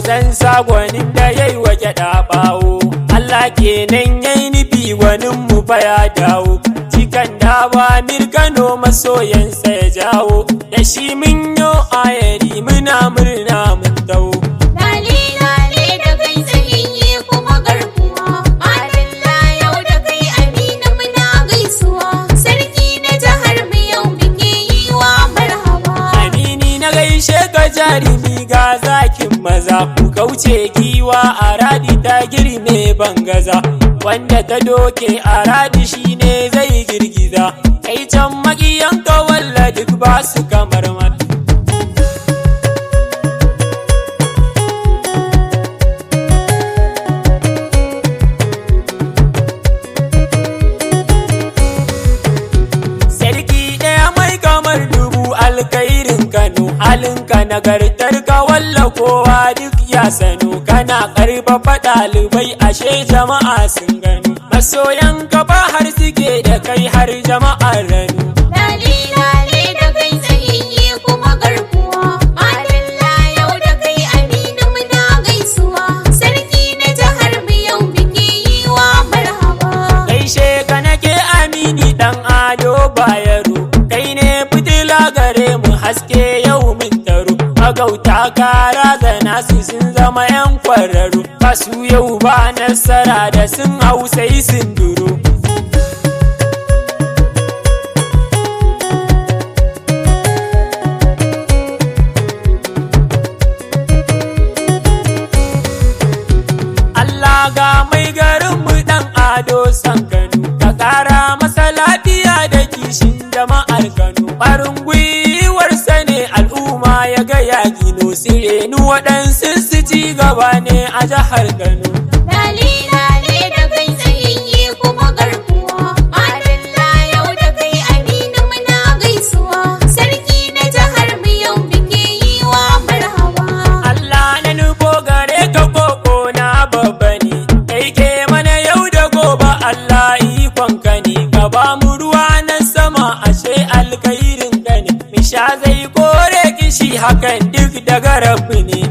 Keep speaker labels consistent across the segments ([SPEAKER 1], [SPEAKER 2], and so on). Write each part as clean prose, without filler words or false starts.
[SPEAKER 1] zan sa gwanin da yayi wa gyaɗa ɓawo. Allah kenan yayi nufi gwanin mu fa ya dawo. Cikan dawa mirgano masoyansa ya jawo. Da shi mun yo ayari muna murna mun dawo. Jarumi ga zakin maza ku kauce giwa a radi ta girme bangaza, wanda ta doke a radi shine zai girgiza. Kai can makiyan ka walla duk ba su kamar mata. Sarki ɗaya mai kamar dubu alkairin Kano, halinka nagartar ka walla kowa duk ya sano. Kana karfafa ɗalibai ashe jama'a sun gano. Masoyan ka ba har suke da kai har jama'ar rano.
[SPEAKER 2] Lale da kai tsayayye kuma garkuwa. Madalla yau da kai Aminu muna gaisuwa. Sarki na jihar mu yau muke yi wa marhaba.
[SPEAKER 1] Gaishe ka nake Amini dan Ado Bayero. Kai ne fitila gare mu haske yau mun taro. Magauta kara zana su sun zama 'yan kwararru. Kasu yau ba nasara da sun hau sai sun duro. Allah ga mai garin mu dan Ado san Kano. Ka kara masa lafiya da kishin jama'ar Kano. Farin gwiwarsa ne al'umma ya ga ya gino. Sirenu waɗansu su ci gaba ne a jihar Kano.
[SPEAKER 2] Lale da kai tsayayye kuma garkuwa. Madalla yau da kai Aminu muna gaisuwa. Sarki na jihar mu yau muke yi wa marhaba.
[SPEAKER 1] Allah na nufo gare ka koko na babba ne. Kai ke mana yau da gobe Allah ikon ka ne. Ka ba mu ruwa na sama ashe alkhairin ka ne. Misha zai kore kishi hakan duk daga rabbi ne.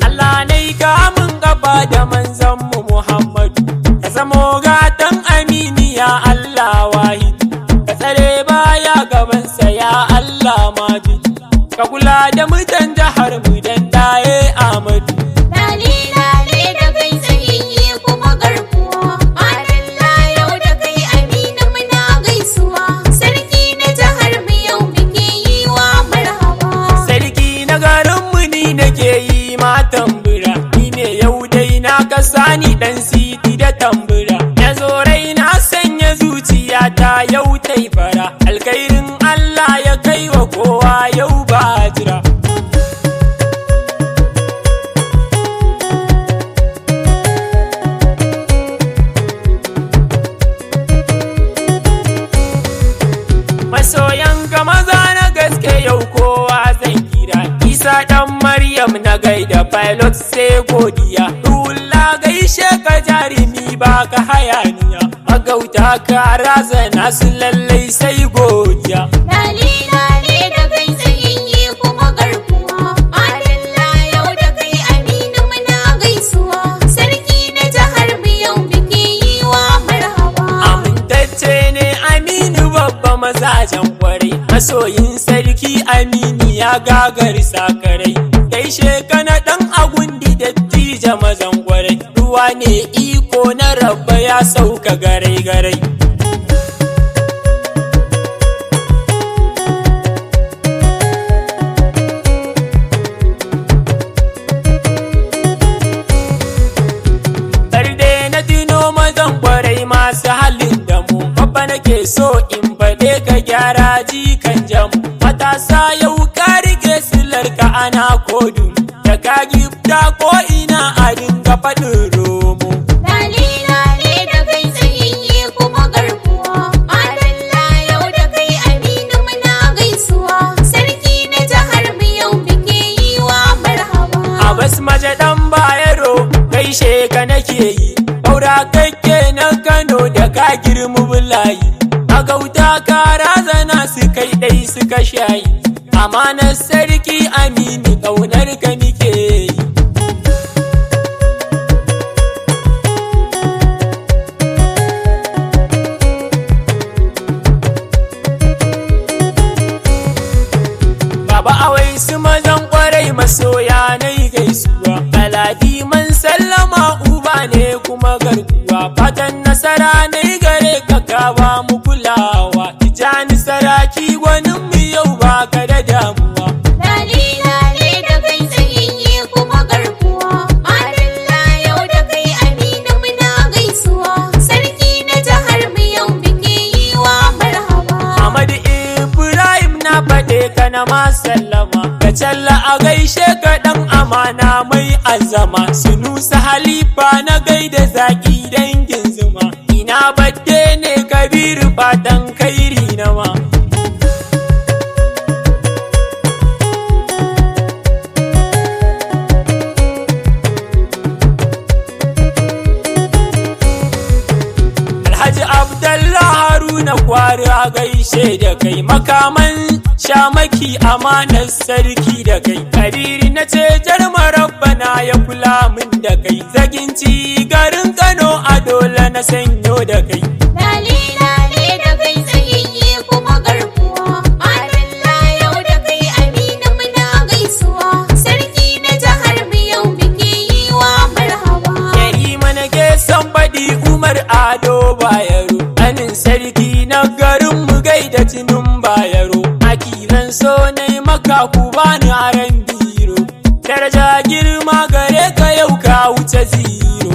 [SPEAKER 1] Allah nai kamun gaba da manzon mu Muhammadu. Ka zamo gatan aminiya Allah wahid. Ka tsare baya gabansa ya Allah majid. Ka kula da mutan jihar mu dan daye Ahmadu.
[SPEAKER 2] Lale da kai tsayayye kuma garkuwa. Madalla yau da kai Aminu muna gaisuwa. Sarki na jihar mu yau muke yi wa marhaba.
[SPEAKER 1] Sarki na garin mu ni nake yi ma tambura. Ni ne yau dai na kasani dan siti da tambura. Ya zo raina sanya zuciya ta yau tai fara. Alkhairin Allah ya kai wa kowa yau ba jira. Masoyan ka maza na gaske yau kowa zan kira. Isa dan Maryam na gaida pilot sai godiya. Rulla gaishe ka jarumi ba ka hayaniya. Magauta ka razana su lallai sai godiya.
[SPEAKER 2] Lale da kai tsayayye kuma garkuwa. Madalla yau da kai Aminu muna gaisuwa. Sarki na jihar mu yau muke yi wa marhaba.
[SPEAKER 1] Amintacce ne Aminu babba mazajen kwarai. Masoyin sarki Aminu ya gagari sakarai. Gaishe ka na dan agundi dattija mazan kwarai. Ruwa ne iko na rabba ya sauka garai garai. Tarde na dino mazan kwarai masu halin damu. Babba nake so in faɗe ka gyara jikan jamu. Matasa yau ka rike silarka ana kodu. Da ka gifta ko ina a dinga faɗin romo.
[SPEAKER 2] Lale da kai tsayayye kuma garkuwa. Madalla yau da kai Aminu muna gaisuwa. Sarki na jihar mu yau muke yi wa marhaba.
[SPEAKER 1] Abbas maje dan Bayero gaishe ka nake yi. Baura kake na girmi bulayi a gauta ka razana su kai ɗai suka shayi amanar sarki aminu ƙaunar ka nike yi. Baba awai su mazan kwarai masoya na yi gaisuwa aladi man sallama uba ne kuma garkuwa fatan nasara na yi gare ka ba mu kulawa tijani saraki gwanin mu yau ba ka da damuwa.
[SPEAKER 2] Lale lale da kai tsayayye kuma garkuwa madalla yau da kai aminu muna gaisuwa sarki na jihar mu yau muke yi wa marhaba.
[SPEAKER 1] Ahmad Ibrahim na faɗe ka na ma sallama ka challa a gaishe ka ɗan amana mai azama sunusa halifa na gaida zaki dangin zuma ina badde ne kabiru fatan kairi na ma. Alhaji Abdallah Haruna kwari a gaishe da kai makaman shamaki amanar sarki da kai kariri na ce jarma rabbana ya kula min da kai zaginci garin Kano a dole na sanyo da kai.
[SPEAKER 2] Lale lale da kai tsayayye kuma garkuwa madalla yau da kai aminu muna gaisuwa sarki na jihar mu yau muke yi wa marhaba.
[SPEAKER 1] Yari mana ke san baɗi Umar Ado Bayero ɗanin sarki na garin mu gaida jinin Bayero akiran so na yi maka ku bani aran biro daraja girma gare ka yau ka wuce zero.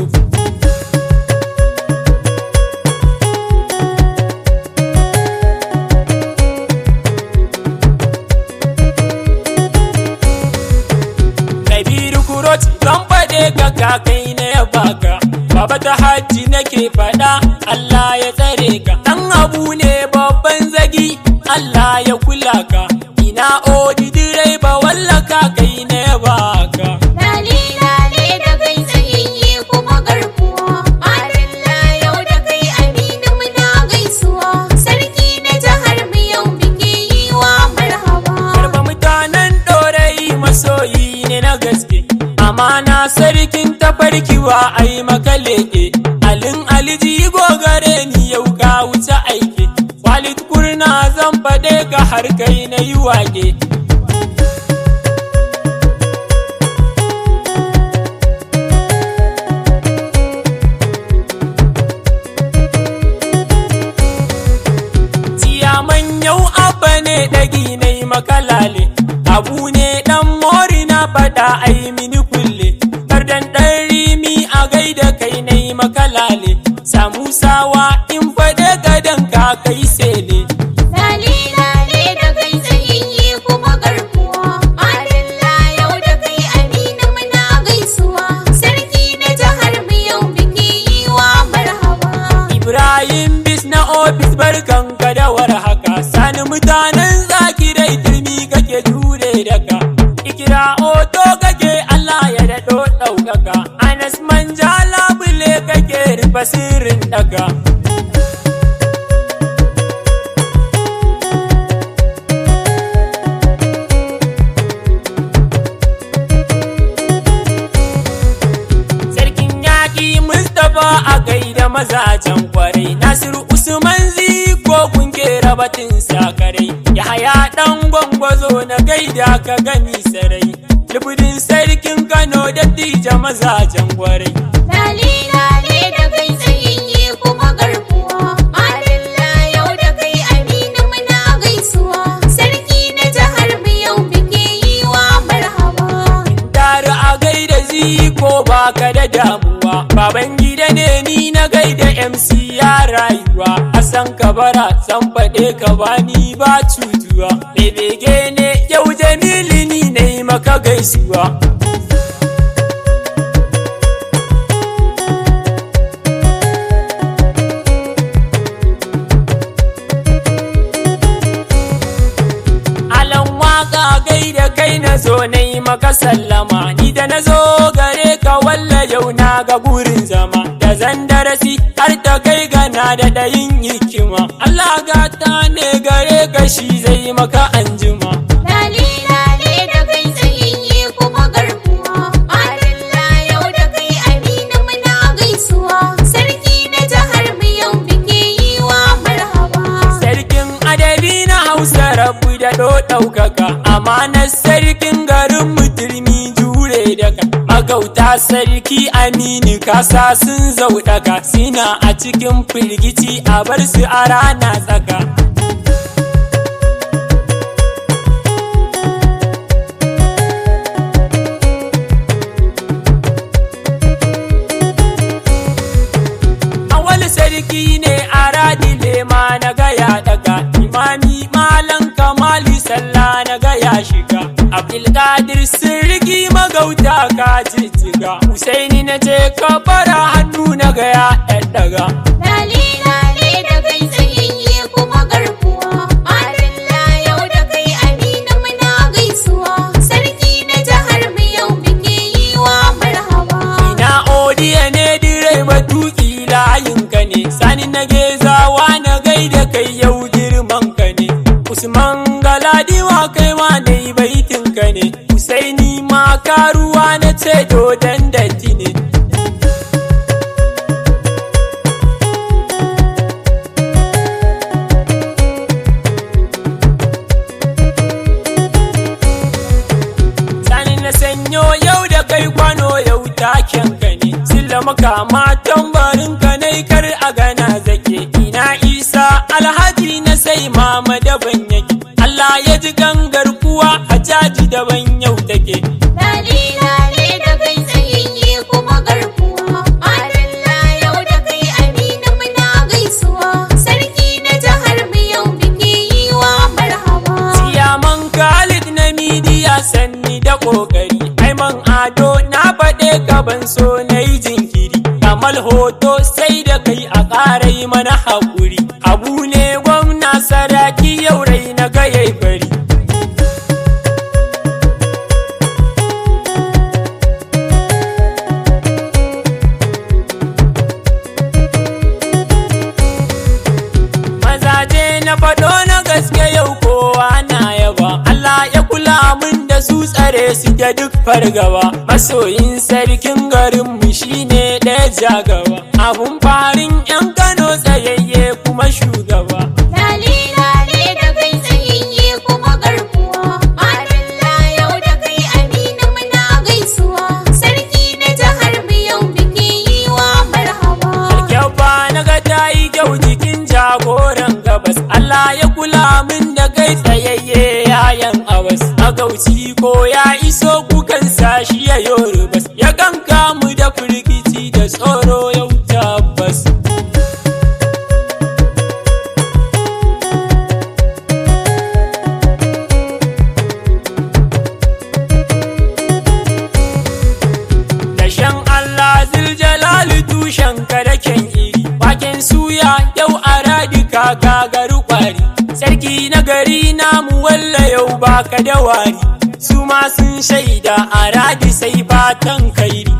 [SPEAKER 1] Kabiru Kurot zan faɗe ka kakai na ya baka baba ta hajji nake faɗa Allah ya tsare ka ɗan abu ne babban zagi Allah ya kula ka ina odi direba wallaka kai na ya baka.
[SPEAKER 2] Lale lale da kai tsayayye kuma garkuwa madalla yau da kai aminu muna gaisuwa sarki na jihar mu yau muke yi wa marhaba.
[SPEAKER 1] Karba mutanen ɗorayi masoyi ne na gaske amana sarkin tafarkiwa ai maka leƙe alin aliji gogare ni yau ka wuce aike Walid kurna zan faɗe ka har kai na yi wage. Ciyaman yau abba ne ɗagi na yi makalale abu ne ɗan mori na faɗa ai mini kulle kardan ɗan rimi a gaida kai na yi makalale samu sawa in faɗe gadon ka kai sele.
[SPEAKER 2] Lale lale da kai tsayayye kuma garkuwa madalla yau da kai aminu muna gaisuwa sarki na jihar mu yau muke yi wa marhaba.
[SPEAKER 1] Ibrahim bis na ofis barkan ka da warhaka sani mutanen zakirai turmi kake jure daga ikira oto kake Allah ya daɗo ɗaukaka Anas manja labule kake rufe sirrin daga. Sarkin yaƙi Mustapha a gaida mazajen kwarai Nasiru Usman Ziko kun kera batun sakarai Yahaya ɗan gwangwazo na gaida ka gani sarai Lubudin sarkin Kano da dija mazajen kwarai.
[SPEAKER 2] Lale lale da kai tsayayye kuma garkuwa madalla yau da kai aminu muna gaisuwa sarki na jihar mu yau muke yi wa marhaba.
[SPEAKER 1] Tare a gaida Ziko baka da damuwa baban gida ne ni na gaida MC ya rayuwa Hassan Kabara san faɗe ka bani ba cutuwa bebege ne yau Jamilu ni na yi maka gaisuwa. zo na yi maka sallama, ni da na zo gare ka walla yau na ga burin zama, da zandar sasi har ta kai gana da ɗayin hikima. Allah gata ne gare ka shi zai maka anjima.
[SPEAKER 2] Lale lale da kai tsayayye kuma garkuwa, madalla yau da kai Aminu muna gaisuwa, sarki na jihar mu yau muke yi wa marhaba.
[SPEAKER 1] Sarkin adabi na Hausa rabu da ɗaukaka, amanar sarkin garin mu turmi jure daga magauta sarki Aminu kasa sun zauɗaka, suna a cikin firgici a bar su a rana tsaka. Sarki ne a radile ma na gaya daga, imami malam kamali sallah na gaya shiga, Abdulkadir sirgi magauta ka jijjiga, Husaini na ce ka bara hannu na gaya ɗaɗɗaga.
[SPEAKER 2] Lale lale da kai tsayayye kuma garkuwa, madalla yau da kai Aminu muna gaisuwa, sarki na jihar mu yau muke yi wa marhaba.
[SPEAKER 1] Ina odiya ne direba tuki layinka ne, sani na gezawa na gaida kai yau girman ka ne, Usman Galadiwa kai ma na yi baitinka ne, Husaini ma karuwa na ce to dandati ne. Sani na sanyo yau da kai kwano yau taken ka ne, silla makama tambarin ka nai kar a gana zake, ina Isa Alhaji na sai mama daban yake, Allah ya ji gangar kuwa a jaji daban yau take.
[SPEAKER 2] Lale lale da kai tsayayye kuma garkuwa, madalla yau da kai Aminu muna gaisuwa, sarki na jihar mu yau muke yi wa marhaba.
[SPEAKER 1] Siyaman Khalid na midiya sanni da kokari, Aiman Ado na faɗe gaban so na yi jinkiri, Kamal hoto sai da kai a ƙarai mana haƙuri, Abu ne gwamna saraki yau rai na gayai bari. Mazaje na faɗo na gaske yau kowa na yaba, Allah ya kula mun da su tsare su da duk fargaba, masoyin sarkin garinmu shine ɗaya jagaba, abun farin 'yan Kano tsayayye kuma shugaba.
[SPEAKER 2] Lale lale da kai tsayayye kuma garkuwa, madalla yau da kai Aminu muna gaisuwa, sarki na jihar mu yau muke yi wa marhaba.
[SPEAKER 1] Kyabba na ga ta yi kyau jikin jagoran gabas, Allah ya kula min da kai tsayayye yayan awas, magauci ko ya iso kukan sashi ya yorubas, ya ganka mu da firgici da tsoro yau tabbas. Dashen Allah ziljalali tushen ka da kyan iri, waken suya yau a radika gagaru kwari, sarki na gari namu walla yau baka da wari, su ma sun shaida a radi sai fatan kairi.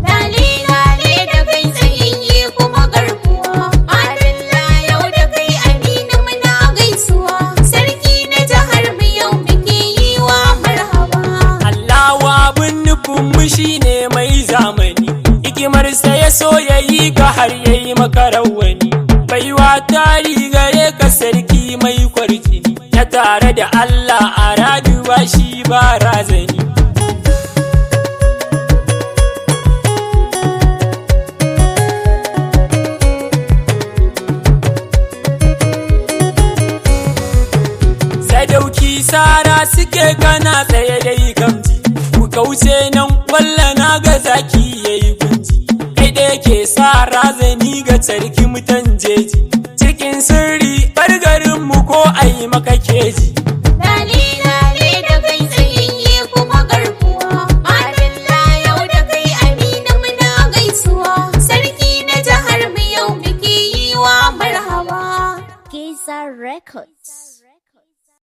[SPEAKER 2] Lale lale da kai tsayayye kuma garkuwa, madalla yau da kai Aminu muna gaisuwa, sarki na jihar mu yau muke yi wa marhaba.
[SPEAKER 1] Allahu abin nufin mu shine mai zamani, hikimarsa ya so ya yi ka har ya yi maka rawani, baiwa tari gare ka sarki mai kwarjini, na tare da Allah a radu ba shi ba razani. Sadauki sara suke gana tsaye dai gamji, ku kauce nan walla na ga zaki yayi gunji, kai da yake sa razani ga sarki mutan jeji, cikin sirri bar garin mu ko ai maka keji.